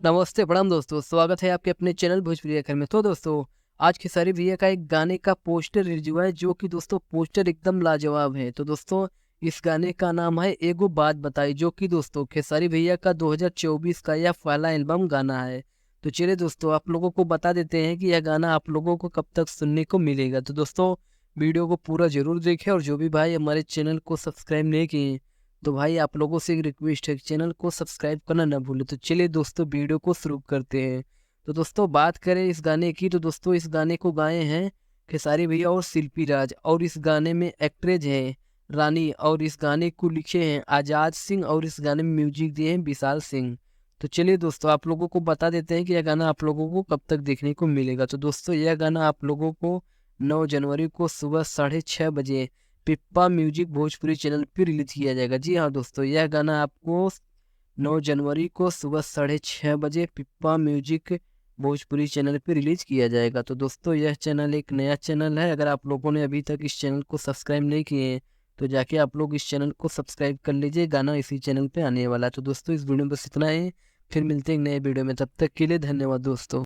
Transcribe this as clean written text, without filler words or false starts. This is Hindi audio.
नमस्ते, प्रणाम दोस्तों, स्वागत है आपके अपने चैनल भोजपुरी घर में। तो दोस्तों, आज खेसारी भैया का एक गाने का पोस्टर रिलीज हुआ है, जो कि दोस्तों पोस्टर एकदम लाजवाब है। तो दोस्तों, इस गाने का नाम है एगो बात बताई, जो कि दोस्तों खेसारी भैया का 2024 का यह पहला एल्बम गाना है। तो चलिए दोस्तों, आप लोगों को बता देते हैं कि यह गाना आप लोगों को कब तक सुनने को मिलेगा। तो दोस्तों, वीडियो को पूरा जरूर देखें, और जो भी भाई हमारे चैनल को सब्सक्राइब नहीं किए, तो भाई आप लोगों से एक रिक्वेस्ट है कि चैनल को सब्सक्राइब करना ना भूलें। तो चलिए दोस्तों, वीडियो को शुरू करते हैं। तो दोस्तों, बात करें इस गाने की, तो दोस्तों इस गाने को गाए हैं खेसारी भैया और शिल्पी राज, और इस गाने में एक्ट्रेस हैं रानी, और इस गाने को लिखे हैं आजाद सिंह, और इस गाने में म्यूजिक दिए हैं विशाल सिंह। तो चलिए दोस्तों, आप लोगों को बता देते हैं कि यह गाना आप लोगों को कब तक देखने को मिलेगा। तो दोस्तों, यह गाना आप लोगों को 9 जनवरी को सुबह 6:30 बजे पिप्पा म्यूजिक भोजपुरी चैनल पर रिलीज किया जाएगा। जी हाँ दोस्तों, यह गाना आपको 9 जनवरी को सुबह 6:30 बजे पिप्पा म्यूजिक भोजपुरी चैनल पर रिलीज किया जाएगा। तो दोस्तों, यह चैनल एक नया चैनल है। अगर आप लोगों ने अभी तक इस चैनल को सब्सक्राइब नहीं किए हैं, तो जाके आप लोग इस चैनल को सब्सक्राइब कर लीजिए। गाना इसी चैनल पे आने वाला है। तो दोस्तों, इस वीडियो में बस इतना ही। फिर मिलते हैं एक नए वीडियो में, तब तक के लिए धन्यवाद दोस्तों।